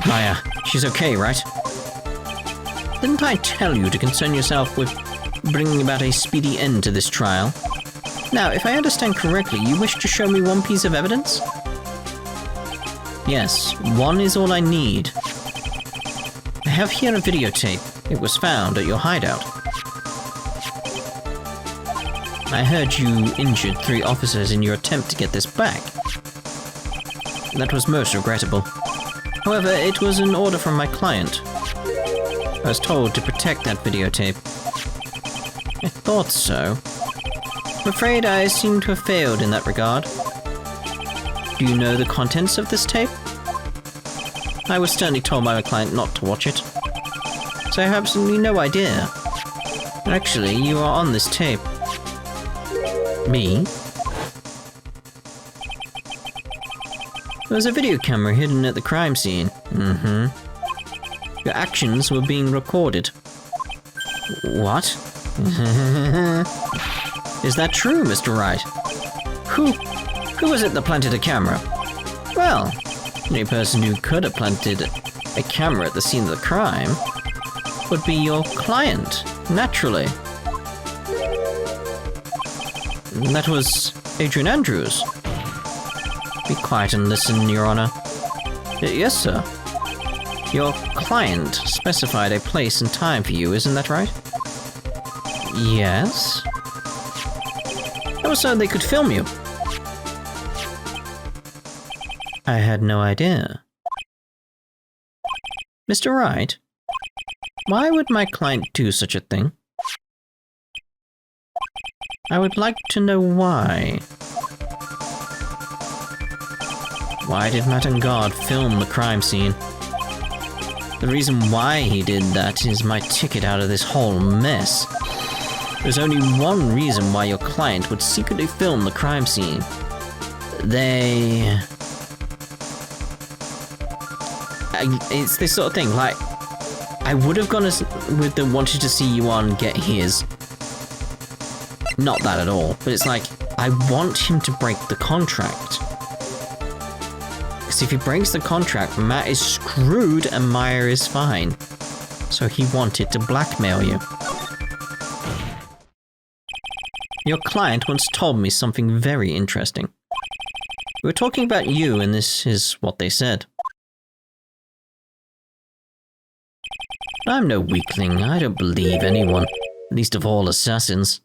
Maya, she's okay, right? Didn't I tell you to concern yourself with bringing about a speedy end to this trial? Now, if I understand correctly, you wish to show me one piece of evidence? Yes, one is all I need. I have here a videotape. It was found at your hideout. I heard you injured 3 officers in your attempt to get this back. That was most regrettable. However, it was an order from my client. I was told to protect that videotape. I thought so. I'm afraid I seem to have failed in that regard. Do you know the contents of this tape? I was sternly told by my client not to watch it. So I have absolutely no idea. Actually, you are on this tape. Me? There was a video camera hidden at the crime scene. Your actions were being recorded. What? Is that true, Mr. Wright? Who was it that planted a camera? Well, the only person who could have planted a camera at the scene of the crime would be your client, naturally. That was Adrian Andrews. Be quiet and listen, Your Honor. Yes, sir. Your client specified a place and time for you, isn't that right? Yes. That was so they could film you. I had no idea. Mr. Wright, why would my client do such a thing? I would like to know why. Why did Matt and God film the crime scene? The reason why he did that is my ticket out of this whole mess. There's only one reason why your client would secretly film the crime scene. It's this sort of thing, like, I would have gone with the wanted to see you on get his. Not that at all, but it's like, I want him to break the contract. Because if he breaks the contract, Matt is screwed and Maya is fine. So he wanted to blackmail you. Your client once told me something very interesting. We were talking about you, and this is what they said. I'm no weakling. I don't believe anyone. Least of all assassins.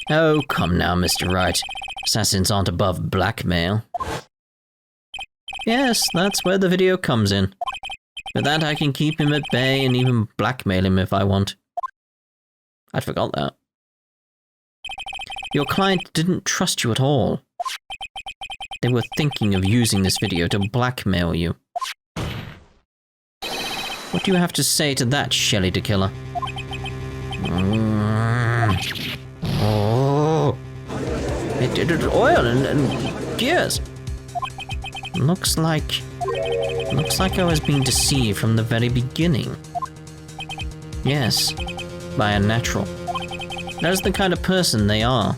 Oh, come now, Mr. Wright. Assassins aren't above blackmail. Yes, that's where the video comes in. With that, I can keep him at bay and even blackmail him if I want. I'd forgot that. Your client didn't trust you at all. They were thinking of using this video to blackmail you. What do you have to say to that, Shelley the Killer? Oh! It did oil and gears. Looks like I was being deceived from the very beginning. Yes, by a natural. That is the kind of person they are.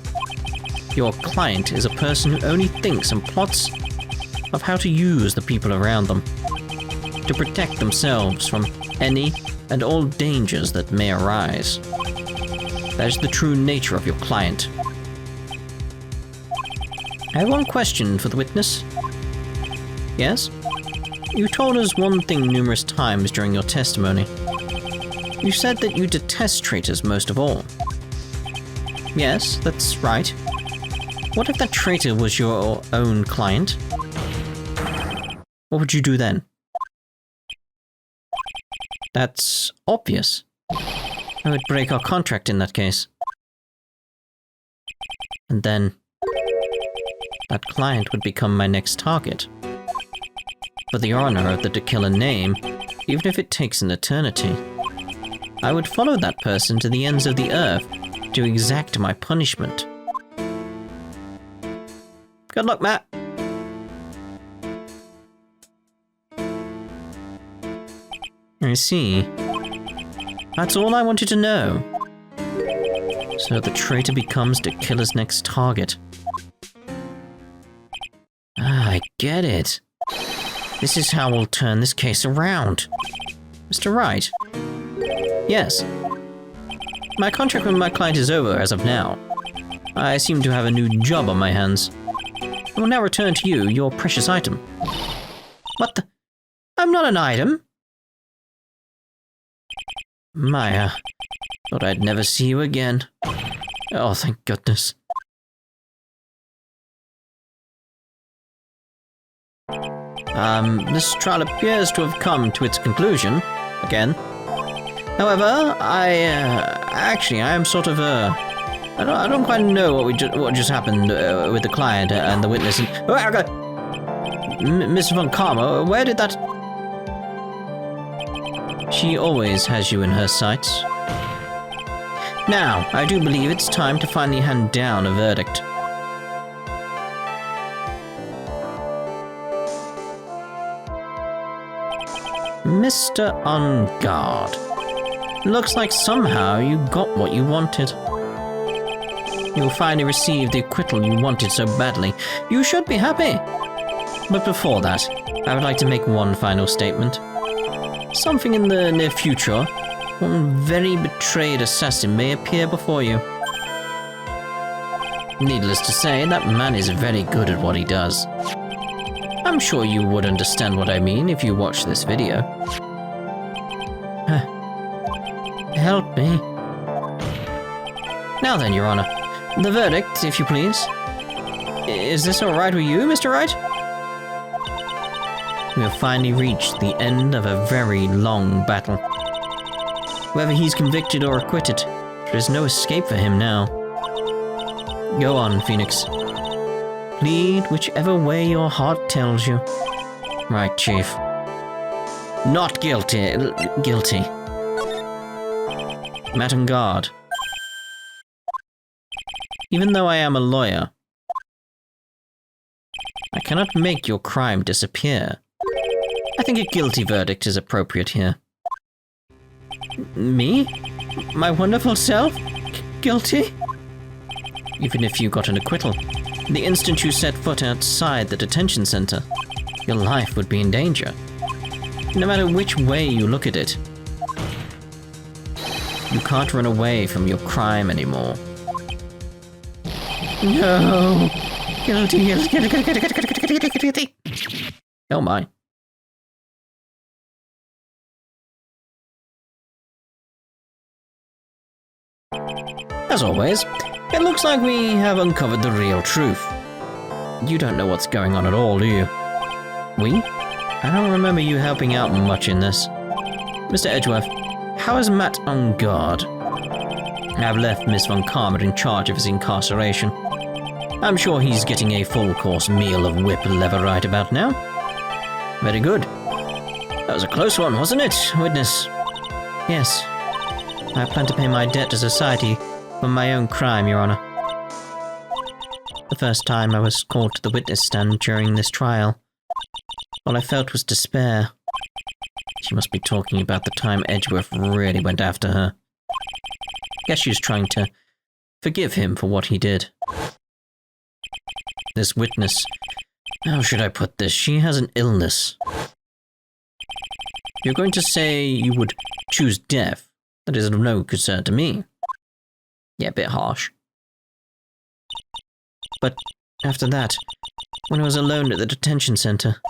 Your client is a person who only thinks and plots of how to use the people around them, to protect themselves from any and all dangers that may arise. That is the true nature of your client. I have one question for the witness. Yes? You told us one thing numerous times during your testimony. You said that you detest traitors most of all. Yes, that's right. What if that traitor was your own client? What would you do then? That's obvious. I would break our contract in that case. And then that client would become my next target. For the honor of the killer name, even if it takes an eternity, I would follow that person to the ends of the earth to exact my punishment. Good luck, Matt. I see. That's all I wanted to know. So the traitor becomes the killer's next target. Ah, I get it. This is how we'll turn this case around. Mr. Wright? Yes. My contract with my client is over as of now. I seem to have a new job on my hands. I will now return to you your precious item. What the? I'm not an item. Maya, thought I'd never see you again. Oh, thank goodness. This trial appears to have come to its conclusion, again. However, I am sort of, I don't quite know what just happened with the client and the witness. Miss Von Karma, where did that... She always has you in her sights. Now, I do believe it's time to finally hand down a verdict. Mr. On Guard. Looks like somehow you got what you wanted. You'll finally receive the acquittal you wanted so badly. You should be happy. But before that, I would like to make one final statement. Something in the near future, one very betrayed assassin may appear before you. Needless to say, that man is very good at what he does. I'm sure you would understand what I mean if you watch this video. Help me. Now then, Your Honor. The verdict, if you please. Is this alright with you, Mr. Wright? We have finally reached the end of a very long battle. Whether he's convicted or acquitted, there is no escape for him now. Go on, Pheonix. Plead whichever way your heart tells you. Right, Chief. Not guilty. Guilty. Madam Guard. Even though I am a lawyer, I cannot make your crime disappear. I think a guilty verdict is appropriate here. Me? My wonderful self? Guilty? Even if you got an acquittal, the instant you set foot outside the detention center, your life would be in danger. No matter which way you look at it, you can't run away from your crime anymore. No! Guilty. Oh my. As always, it looks like we have uncovered the real truth. You don't know what's going on at all, do you? We? I don't remember you helping out much in this. Mr. Edgeworth, how is Matt on guard? I've left Miss Von Karma in charge of his incarceration. I'm sure he's getting a full-course meal of whip leather right about now. Very good. That was a close one, wasn't it, witness? Yes. I plan to pay my debt to society for my own crime, Your Honor. The first time I was called to the witness stand during this trial, all I felt was despair. She must be talking about the time Edgeworth really went after her. Guess she was trying to forgive him for what he did. This witness, how should I put this? She has an illness. You're going to say you would choose death? That is of no concern to me. Yeah, a bit harsh. But after that, when I was alone at the detention center,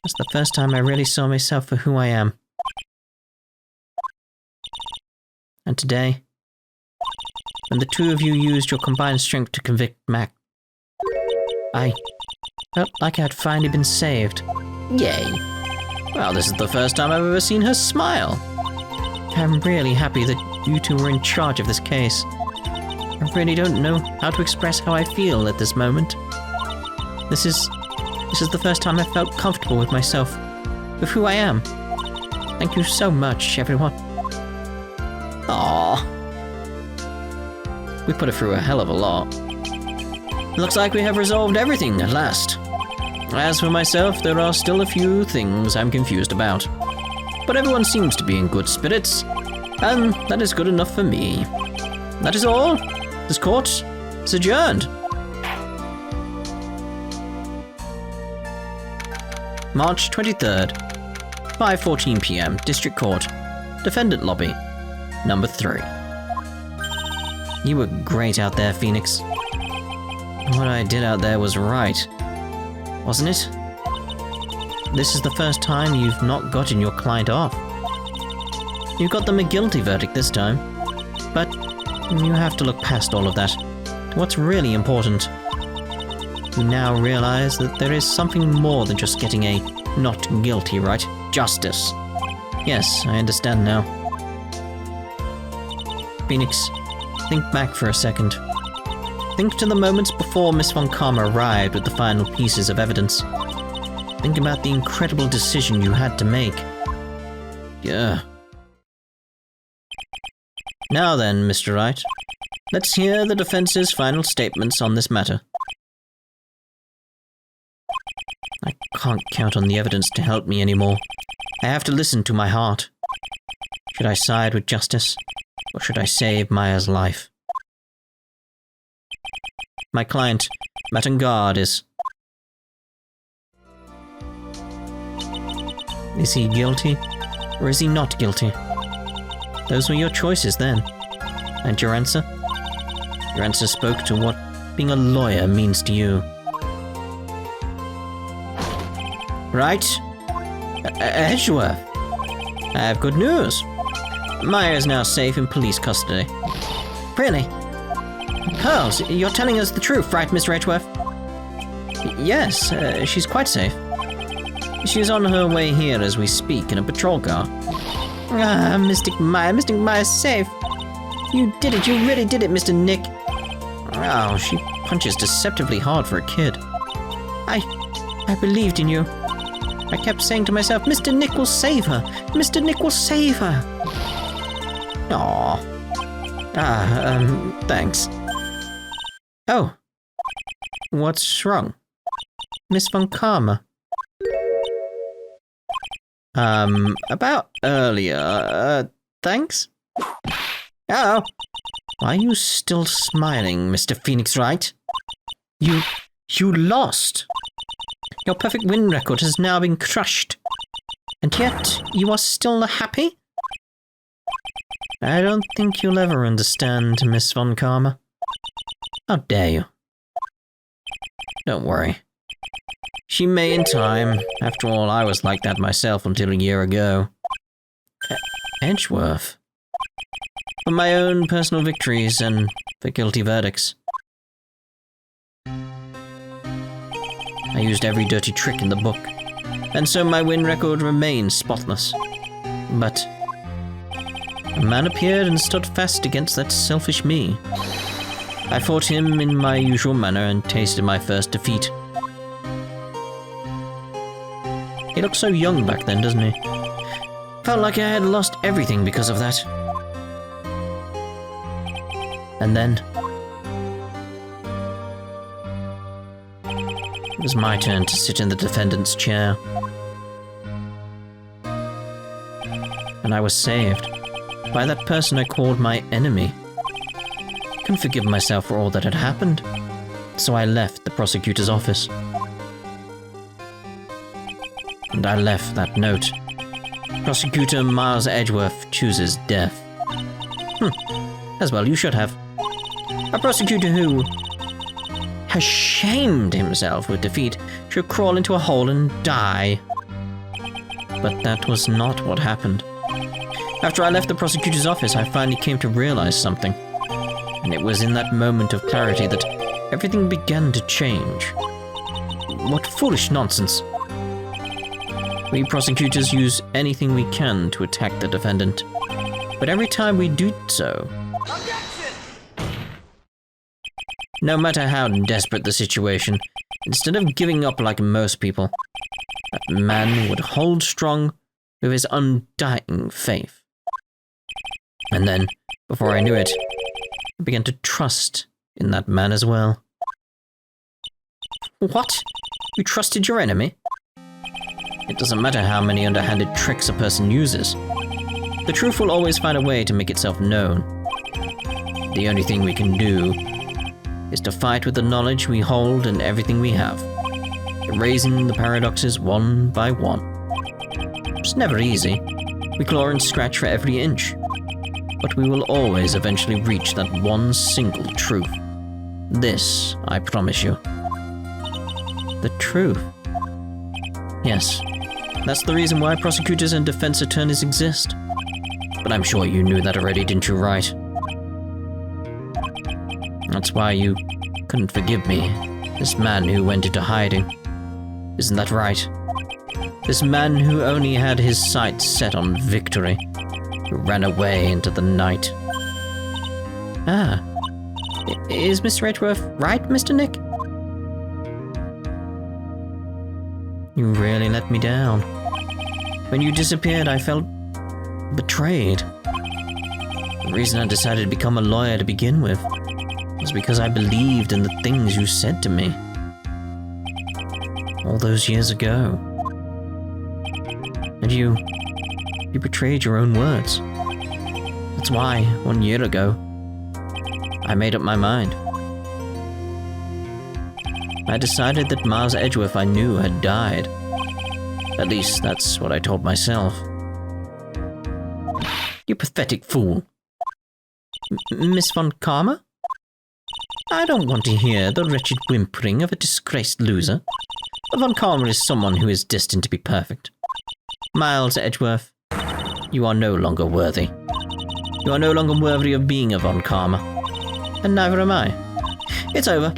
that's the first time I really saw myself for who I am. And today, when the two of you used your combined strength to convict Mac, I felt like I had finally been saved. Yay! Well, this is the first time I've ever seen her smile. I'm really happy that you two were in charge of this case. I really don't know how to express how I feel at this moment. This is the first time I felt comfortable with myself, with who I am. Thank you so much, everyone. Aww. We put her through a hell of a lot. Looks like we have resolved everything at last. As for myself, there are still a few things I'm confused about. But everyone seems to be in good spirits, and that is good enough for me. That is all. This court is adjourned. March 23rd, 5:14 p.m. District Court, Defendant Lobby, number 3. You were great out there, Pheonix. What I did out there was right, wasn't it? This is the first time you've not gotten your client off. You got them a guilty verdict this time, but you have to look past all of that. What's really important? You now realize that there is something more than just getting a not guilty, right? Justice. Yes, I understand now. Pheonix, think back for a second. Think to the moments before Miss Von Karma arrived with the final pieces of evidence. Think about the incredible decision you had to make. Yeah. Now then, Mr. Wright, let's hear the defense's final statements on this matter. I can't count on the evidence to help me anymore. I have to listen to my heart. Should I side with justice, or should I save Maya's life? My client, Matangard, is he guilty, or is he not guilty? Those were your choices then. And your answer? Your answer spoke to what being a lawyer means to you. Right? Edgeworth. I have good news. Maya is now safe in police custody. Really? Pearls, you're telling us the truth, right, Mr. Edgeworth? Yes, she's quite safe. She's on her way here as we speak in a patrol car. Ah, Mystic Maya's safe. You did it, you really did it, Mr. Nick. Oh, she punches deceptively hard for a kid. I believed in you. I kept saying to myself, Mr. Nick will save her. Mr. Nick will save her. Aww. Thanks. Oh. What's wrong? Miss Von Karma. About earlier, thanks? Oh. Why are you still smiling, Mr. Phoenix Wright? You lost. Your perfect win record has now been crushed. And yet, you are still happy? I don't think you'll ever understand, Miss Von Karma. How dare you? Don't worry. She may in time. After all, I was like that myself until a year ago. Edgeworth. For my own personal victories and for guilty verdicts. I used every dirty trick in the book, and so my win record remains spotless. But a man appeared and stood fast against that selfish me. I fought him in my usual manner and tasted my first defeat. He looked so young back then, doesn't he? Felt like I had lost everything because of that. And then it was my turn to sit in the defendant's chair. And I was saved by that person I called my enemy. I couldn't forgive myself for all that had happened, so I left the prosecutor's office. And I left that note. Prosecutor Miles Edgeworth chooses death. As well you should have. A prosecutor who has shamed himself with defeat should crawl into a hole and die. But that was not what happened. After I left the prosecutor's office, I finally came to realize something. And it was in that moment of clarity that everything began to change. What foolish nonsense. We prosecutors use anything we can to attack the defendant. But every time we do so, no matter how desperate the situation, instead of giving up like most people, that man would hold strong with his undying faith. And then, before I knew it, I began to trust in that man as well. What? You trusted your enemy? It doesn't matter how many underhanded tricks a person uses. The truth will always find a way to make itself known. The only thing we can do is to fight with the knowledge we hold and everything we have. erasing the paradoxes one by one. It's never easy. We claw and scratch for every inch. But we will always eventually reach that one single truth. This, I promise you. The truth. Yes, that's the reason why prosecutors and defense attorneys exist. But I'm sure you knew that already, didn't you, Wright? That's why you couldn't forgive me. This man who went into hiding. Isn't that right? This man who only had his sights set on victory. Who ran away into the night. Ah. Is Mr. Edgeworth right, Mr. Nick? You really let me down. When you disappeared, I felt betrayed. The reason I decided to become a lawyer to begin with was because I believed in the things you said to me. All those years ago. And you betrayed your own words. That's why, 1 year ago, I made up my mind. I decided that Miles Edgeworth I knew had died. At least, that's what I told myself. You pathetic fool. Miss Von Karma? I don't want to hear the wretched whimpering of a disgraced loser. Von Karma is someone who is destined to be perfect. Miles Edgeworth, you are no longer worthy. You are no longer worthy of being a Von Karma. And neither am I. It's over.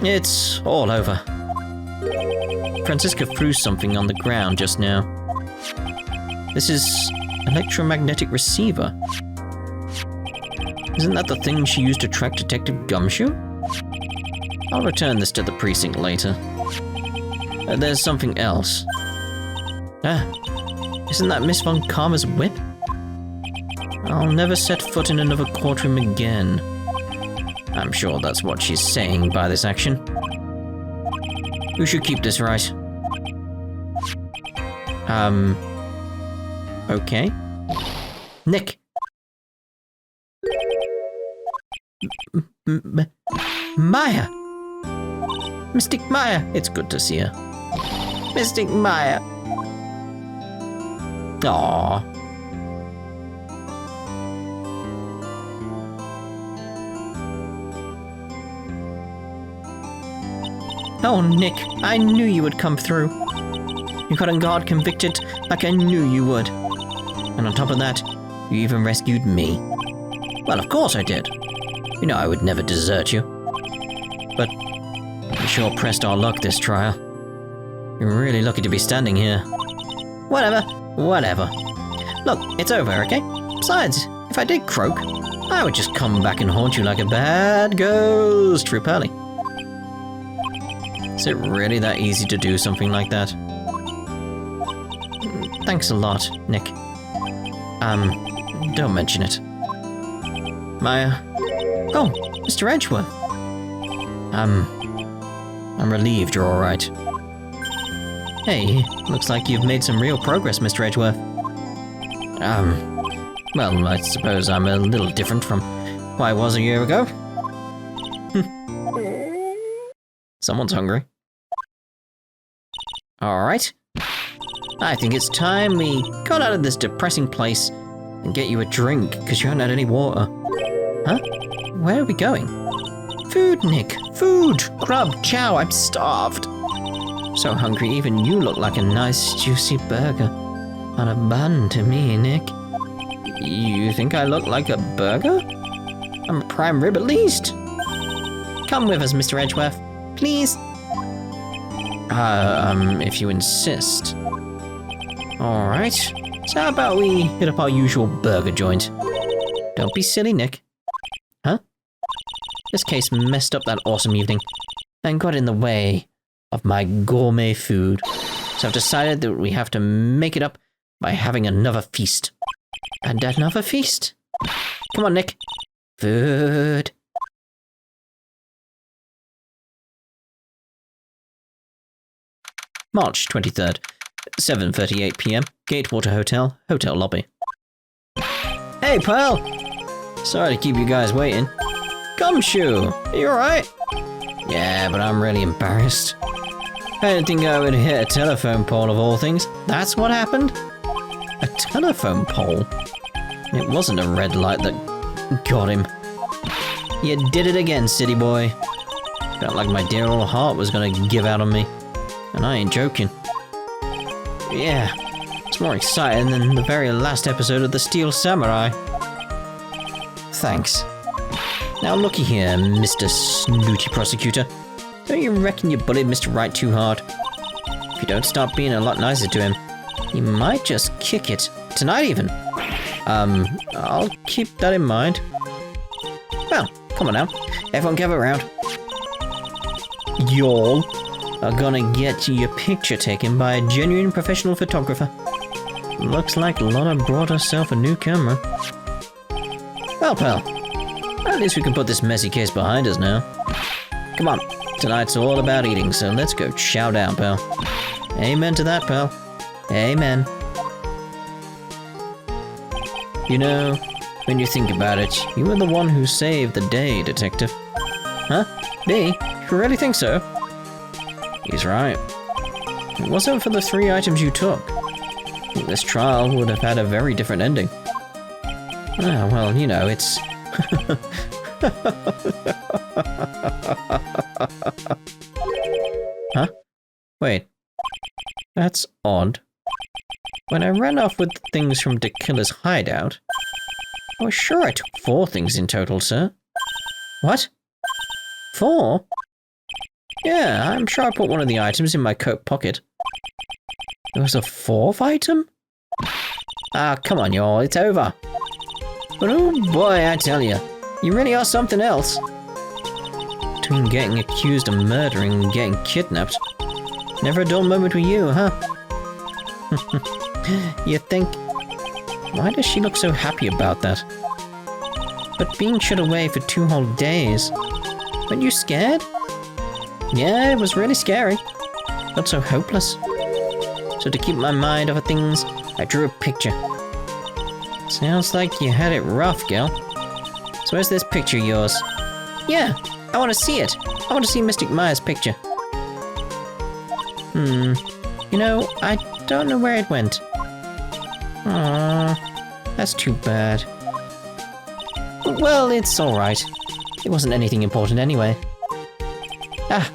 It's all over. Francisca threw something on the ground just now. This is electromagnetic receiver. Isn't that the thing she used to track Detective Gumshoe? I'll return this to the precinct later. There's something else. Ah, isn't that Miss Von Karma's whip? I'll never set foot in another courtroom again. I'm sure that's what she's saying by this action. You should keep this, right? Okay. Nick! Maya! Mystic Maya! It's good to see her. Mystic Maya! Aww. Oh, Nick, I knew you would come through. You got God convicted like I knew you would. And on top of that, you even rescued me. Well, of course I did. You know I would never desert you. But you sure pressed our luck this trial. You're really lucky to be standing here. Whatever. Look, it's over, okay? Besides, if I did croak, I would just come back and haunt you like a bad ghost, True Pearly. Is it really that easy to do something like that? Thanks a lot, Nick. Don't mention it. Maya. Oh, Mr. Edgeworth. I'm relieved you're alright. Hey, looks like you've made some real progress, Mr. Edgeworth. Well, I suppose I'm a little different from who I was a year ago. Someone's hungry. Alright. I think it's time we got out of this depressing place and get you a drink, because you haven't had any water. Huh? Where are we going? Food, Nick. Food! Grub, chow, I'm starved. So hungry, even you look like a nice, juicy burger on a bun to me, Nick. You think I look like a burger? I'm a prime rib at least. Come with us, Mr. Edgeworth. Please. If you insist. Alright. So how about we hit up our usual burger joint? Don't be silly, Nick. Huh? This case messed up that awesome evening and got in the way of my gourmet food. So I've decided that we have to make it up by having another feast. And another feast? Come on, Nick. Food. March 23rd, 7:38 p.m. Gatewater Hotel, hotel lobby. Hey, Pearl! Sorry to keep you guys waiting. Gumshoe, are you alright? Yeah, but I'm really embarrassed. I didn't think I would hit a telephone pole of all things. That's what happened? A telephone pole? It wasn't a red light that got him. You did it again, city boy. Felt like my dear old heart was gonna give out on me. And I ain't joking. Yeah, it's more exciting than the very last episode of The Steel Samurai. Thanks. Now looky here, Mr. Snooty Prosecutor. Don't you reckon you bullied Mr. Wright too hard? If you don't start being a lot nicer to him, he might just kick it. Tonight even. I'll keep that in mind. Well, come on now. Everyone gather around. Y'all are gonna get your picture taken by a genuine professional photographer. Looks like Lana brought herself a new camera. Well, pal. At least we can put this messy case behind us now. Come on. Tonight's all about eating, so let's go chow down, pal. Amen to that, pal. Amen. You know, when you think about it, you were the one who saved the day, Detective. Huh? Me? You really think so? He's right. If it wasn't for the 3 items you took, this trial would have had a very different ending. Ah, well, you know, it's... Huh? Wait. That's odd. When I ran off with things from the killer's hideout, I was sure I took 4 things in total, sir. What? 4? Yeah, I'm sure I put one of the items in my coat pocket. There was a 4th item? Ah, come on, y'all, it's over. But oh boy, I tell you, you really are something else. Between getting accused of murdering and getting kidnapped, never a dull moment with you, huh? You think, why does she look so happy about that? But being shut away for 2 whole days, weren't you scared? Yeah, it was really scary. Not so hopeless. So to keep my mind off of things, I drew a picture. Sounds like you had it rough, girl. So where's this picture of yours? Yeah, I want to see it. I want to see Mystic Maya's picture. You know, I don't know where it went. Aww, that's too bad. Well, it's alright. It wasn't anything important anyway. Ah.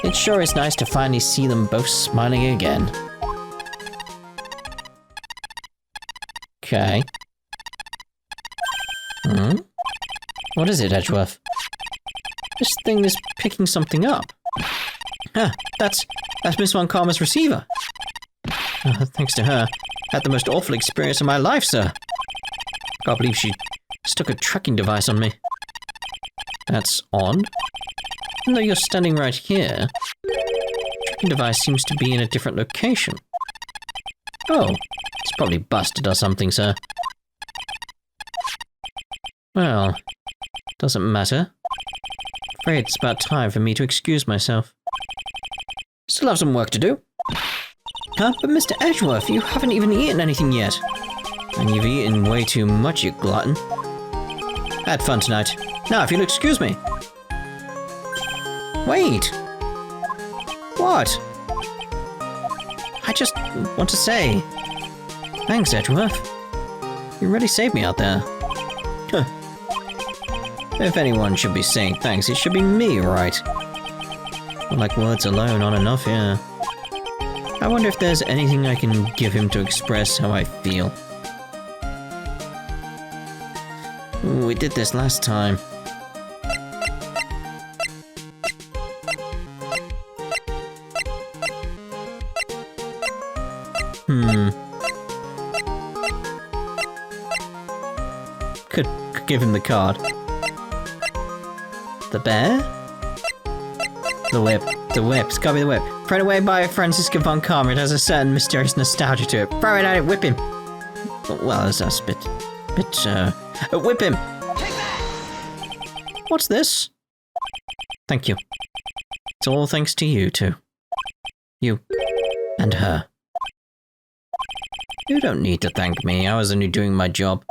It sure is nice to finally see them both smiling again. Okay. What is it, Edgeworth? This thing is picking something up. Ah, that's Miss Von Karma's receiver. Thanks to her, I had the most awful experience of my life, sir. Can't believe she stuck a tracking device on me. That's odd. Even though you're standing right here, the tracking device seems to be in a different location. Oh, it's probably busted or something, sir. Well, doesn't matter. Afraid it's about time for me to excuse myself. Still have some work to do. Huh? But Mr. Edgeworth, you haven't even eaten anything yet. And you've eaten way too much, you glutton. Had fun tonight. Now, if you'll excuse me. Wait. What? I just want to say... Thanks, Edgeworth. You really saved me out there. Huh. If anyone should be saying thanks, it should be me, right? Not like words alone aren't enough, yeah. I wonder if there's anything I can give him to express how I feel. Ooh, we did this last time. Could give him the card. The bear? The whip. The whip. It's gotta be the whip. Thrown away by Franziska von Karma. It has a certain mysterious nostalgia to it. Throw it at it, whip him. Well, that's a bit... whip him! What's this? Thank you. It's all thanks to you, too. You. And her. You don't need to thank me. I was only doing my job.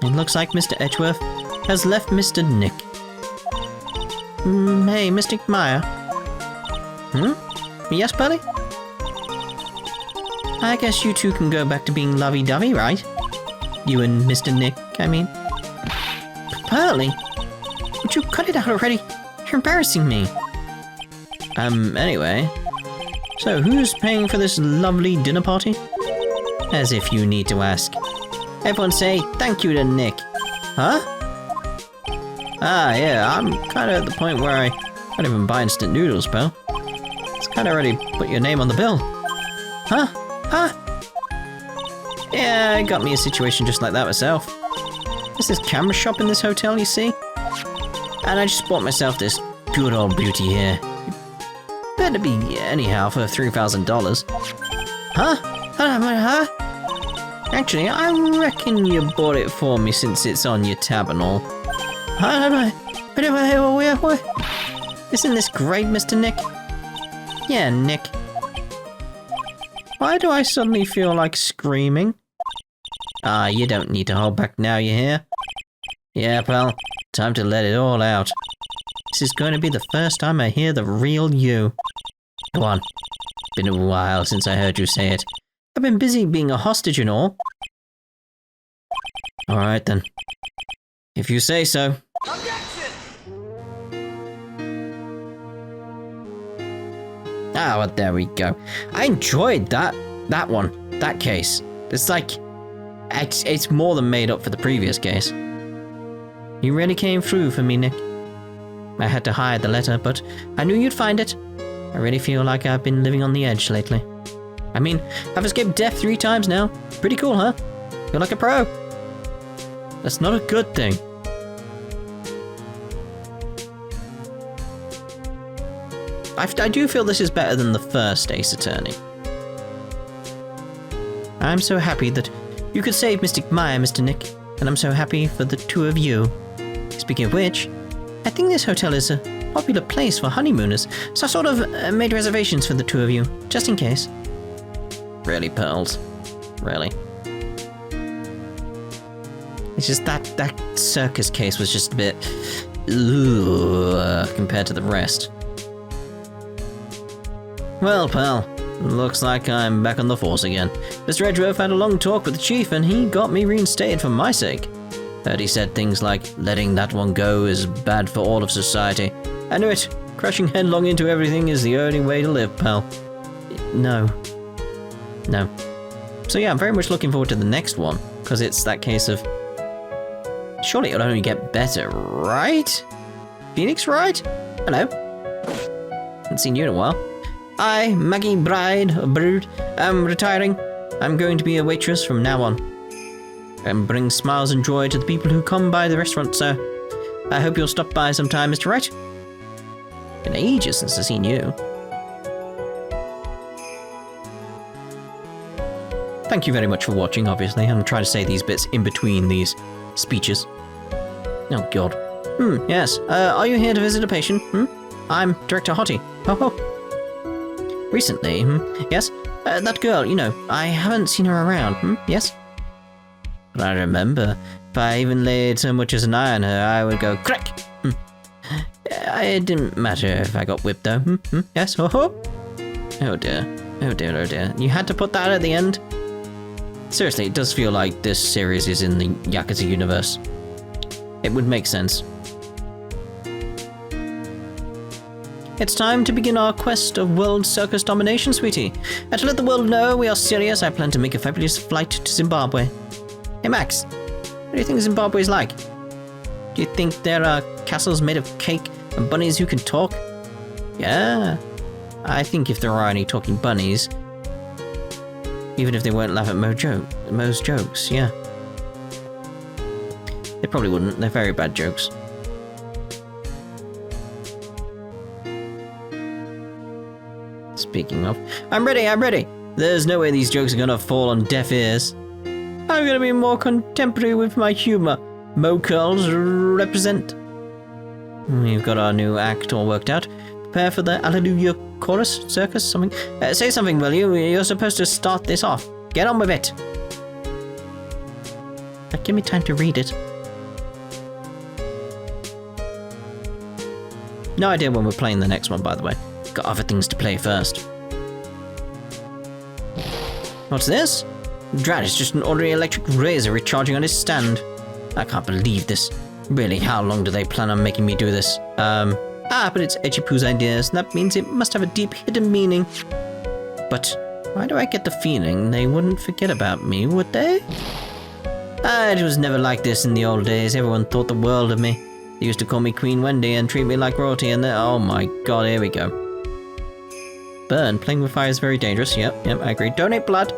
It looks like Mr. Edgeworth has left Mr. Nick. Hey, Mr. Meyer. Yes, Pearly? I guess you two can go back to being lovey-dovey, right? You and Mr. Nick, I mean. Pearly? Would you cut it out already? You're embarrassing me. Anyway. So, who's paying for this lovely dinner party? As if you need to ask. Everyone say thank you to Nick. Huh? Ah, yeah, I'm kind of at the point where I can't even buy instant noodles, pal. It's kind of already put your name on the bill. Huh? Huh? Yeah, I got me a situation just like that myself. There's this camera shop in this hotel, you see? And I just bought myself this good old beauty here. Better be anyhow for $3,000. Huh? Huh? Actually, I reckon you bought it for me since it's on your tab and all. Isn't this great, Mr. Nick? Yeah, Nick. Why do I suddenly feel like screaming? Ah, you don't need to hold back now, you hear? Yeah, pal. Time to let it all out. This is going to be the first time I hear the real you. Go on. Been a while since I heard you say it. I've been busy being a hostage and all. Alright then. If you say so. Objection! Ah, well, there we go. I enjoyed that one. That case. It's like... It's more than made up for the previous case. You really came through for me, Nick. I had to hide the letter, but I knew you'd find it. I really feel like I've been living on the edge lately. I mean, I've escaped death 3 times now. Pretty cool, huh? You're like a pro. That's not a good thing. I do feel this is better than the first Ace Attorney. I'm so happy that you could save Mystic Maya, Mr. Nick, and I'm so happy for the 2 of you. Speaking of which, I think this hotel is a popular place for honeymooners, so I sort of made reservations for the 2 of you, just in case. Really, Pearls? Really? It's just that circus case was just a bit... compared to the rest. Well, pal, looks like I'm back on the force again. Mr. Edgeworth had a long talk with the chief and he got me reinstated for my sake. Heard he said things like, letting that one go is bad for all of society. I knew it. Crashing headlong into everything is the only way to live, pal. No. So yeah, I'm very much looking forward to the next one, because it's that case of... Surely it'll only get better, right? Phoenix Wright? Hello. Haven't seen you in a while. I, Maggie Brood, am retiring. I'm going to be a waitress from now on. And bring smiles and joy to the people who come by the restaurant, sir. I hope you'll stop by sometime, Mr. Wright. Been ages since I've seen you. Thank you very much for watching, obviously. I'm trying to say these bits in between these speeches. Oh, God. Yes. Are you here to visit a patient? I'm Director Hottie. Ho. Recently, yes? That girl, you know, I haven't seen her around, yes? But I remember, if I even laid so much as an eye on her, I would go crack! It didn't matter if I got whipped, though. Yes? Ho. Oh dear. You had to put that at the end? Seriously, it does feel like this series is in the Yakuza universe. It would make sense. It's time to begin our quest of world circus domination, sweetie. And to let the world know we are serious, I plan to make a fabulous flight to Zimbabwe. Hey Max, what do you think Zimbabwe's like? Do you think there are castles made of cake and bunnies who can talk? Yeah, I think if there are any talking bunnies, even if they won't laugh at Mo's jokes, yeah. They probably wouldn't, they're very bad jokes. Speaking of, I'm ready! There's no way these jokes are gonna fall on deaf ears. I'm gonna be more contemporary with my humor. Mo curls represent. We've got our new act all worked out. Prepare for the Alleluia chorus, circus, something. Say something, will you? You're supposed to start this off. Get on with it. Give me time to read it. No idea when we're playing the next one, by the way. Got other things to play first. What's this? Drat, it's just an ordinary electric razor recharging on its stand. I can't believe this. Really, how long do they plan on making me do this? But it's Edgy Poo's ideas, and that means it must have a deep hidden meaning. But why do I get the feeling they wouldn't forget about me, would they? It was never like this in the old days. Everyone thought the world of me. They used to call me Queen Wendy and treat me like royalty, and then, oh my god, here we go. Burn, playing with fire is very dangerous. Yep, I agree. Donate blood.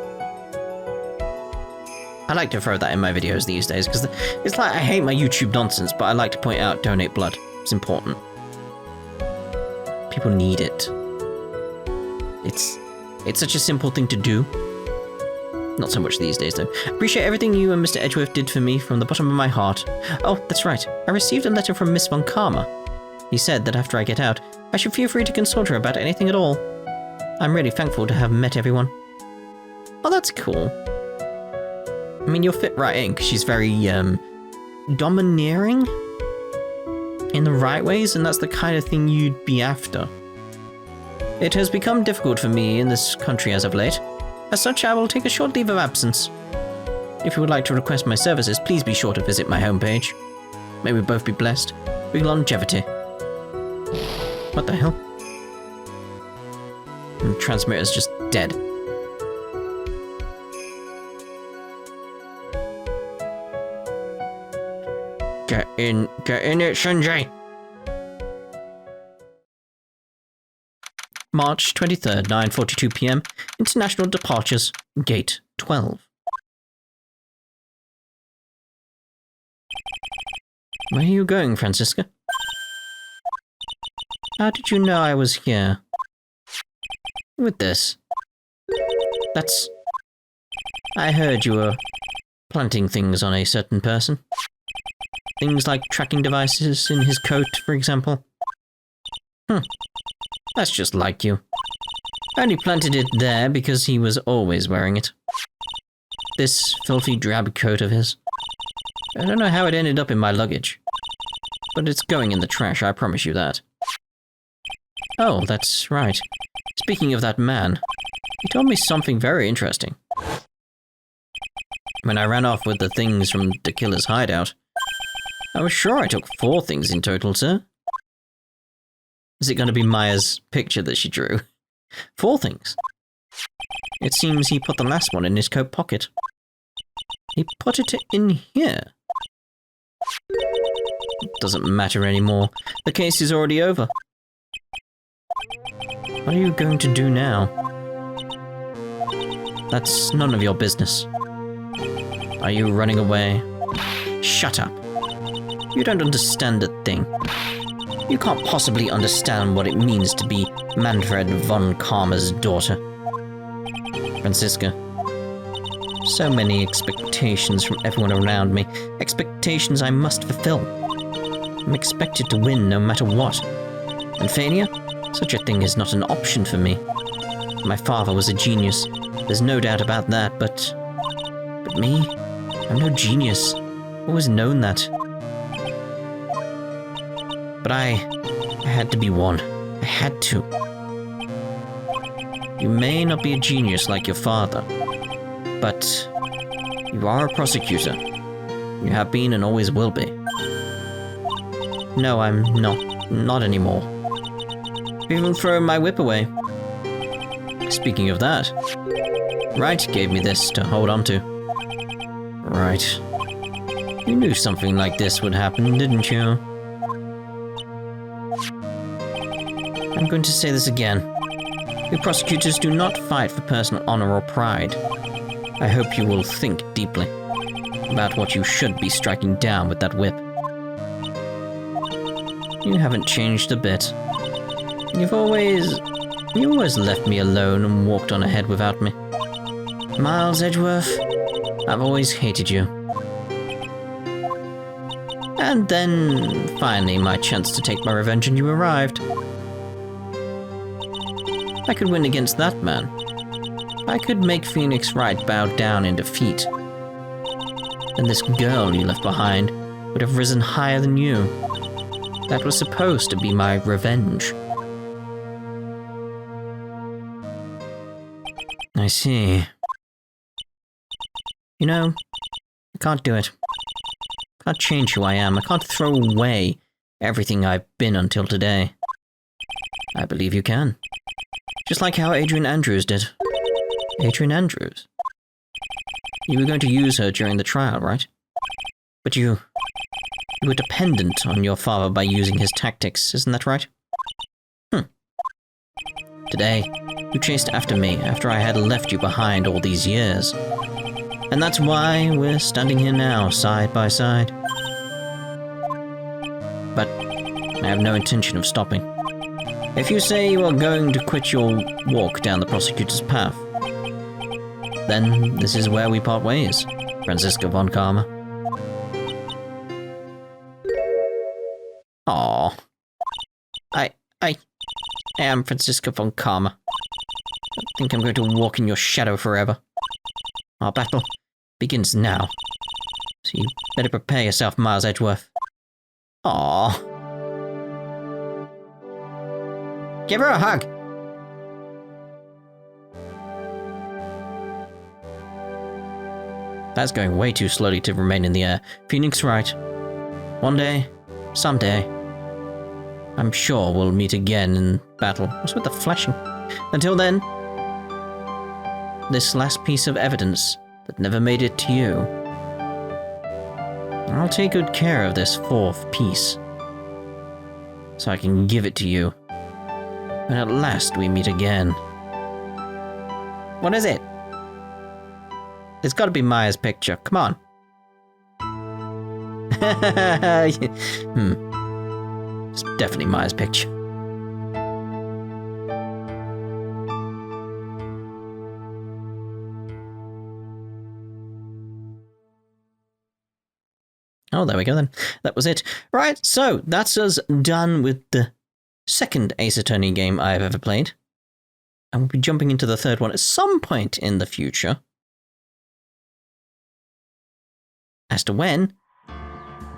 I like to throw that in my videos these days, because it's like I hate my YouTube nonsense, but I like to point out donate blood. It's important. People need it. It's such a simple thing to do. Not so much these days, though. Appreciate everything you and Mr. Edgeworth did for me from the bottom of my heart. Oh, that's right. I received a letter from Miss Von Karma. He said that after I get out, I should feel free to consult her about anything at all. I'm really thankful to have met everyone. Oh, that's cool. I mean, you'll fit right in, because she's very, domineering in the right ways, and that's the kind of thing you'd be after. It has become difficult for me in this country as of late. As such, I will take a short leave of absence. If you would like to request my services, please be sure to visit my homepage. May we both be blessed. Big longevity. What the hell? And the transmitter's just dead. Get in it, Sanjay! March 23rd, 9:42 p.m. International departures, Gate 12. Where are you going, Francisca? How did you know I was here? With this. I heard you were planting things on a certain person. Things like tracking devices in his coat, for example. That's just like you. I only planted it there because he was always wearing it. This filthy drab coat of his. I don't know how it ended up in my luggage. But it's going in the trash, I promise you that. Oh, that's right. Speaking of that man, he told me something very interesting. When I ran off with the things from the killer's hideout, I was sure I took 4 things in total, sir. Is it going to be Maya's picture that she drew? 4 things. It seems he put the last one in his coat pocket. He put it in here. It doesn't matter anymore. The case is already over. What are you going to do now? That's none of your business. Are you running away? Shut up. You don't understand a thing. You can't possibly understand what it means to be Manfred von Karma's daughter. Francisca. So many expectations from everyone around me. Expectations I must fulfill. I'm expected to win no matter what. And failure? Such a thing is not an option for me. My father was a genius. There's no doubt about that, but me? I'm no genius. Always known that. But I had to be one. I had to. You may not be a genius like your father, but you are a prosecutor. You have been and always will be. No, I'm not anymore. I've even thrown my whip away. Speaking of that, Wright gave me this to hold on to. Right. You knew something like this would happen, didn't you? I'm going to say this again. We prosecutors do not fight for personal honor or pride. I hope you will think deeply about what you should be striking down with that whip. You haven't changed a bit. You always left me alone and walked on ahead without me. Miles Edgeworth, I've always hated you. And then, finally, my chance to take my revenge and you arrived. I could win against that man. I could make Phoenix Wright bow down in defeat. And this girl you left behind would have risen higher than you. That was supposed to be my revenge. I see. You know, I can't do it. I can't change who I am. I can't throw away everything I've been until today. I believe you can. Just like how Adrian Andrews did. Adrian Andrews? You were going to use her during the trial, right? But you were dependent on your father by using his tactics, isn't that right? Today, you chased after me after I had left you behind all these years. And that's why we're standing here now, side by side. But I have no intention of stopping. If you say you are going to quit your walk down the prosecutor's path, then this is where we part ways, Franziska von Karma. Aww. I am Franziska von Karma. I think I'm going to walk in your shadow forever. Our battle begins now. So you better prepare yourself, Miles Edgeworth. Aww. Give her a hug. That's going way too slowly to remain in the air. Phoenix Wright. One day, someday, I'm sure we'll meet again in battle. What's with the flashing? Until then, this last piece of evidence that never made it to you. I'll take good care of this fourth piece, so I can give it to you when at last we meet again. What is it? It's gotta be Maya's picture. Come on. It's definitely Maya's picture. Oh, there we go then. That was it. Right, so that's us done with the second Ace Attorney game I've ever played. And we'll be jumping into the third one at some point in the future. As to when,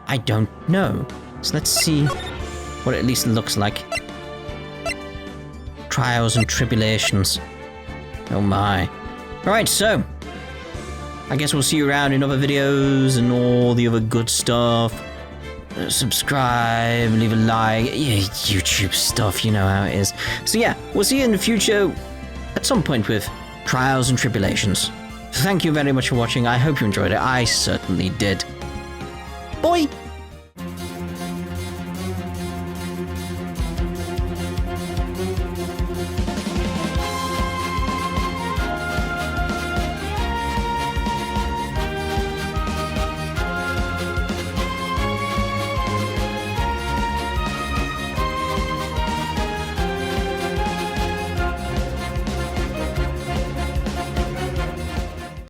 I don't know. So let's see what it at least looks like. Trials and tribulations. Oh my. Alright, so I guess we'll see you around in other videos and all the other good stuff. Subscribe, leave a like, yeah, YouTube stuff, you know how it is. So yeah, we'll see you in the future at some point with Trials and Tribulations. Thank you very much for watching. I hope you enjoyed it. I certainly did. Bye!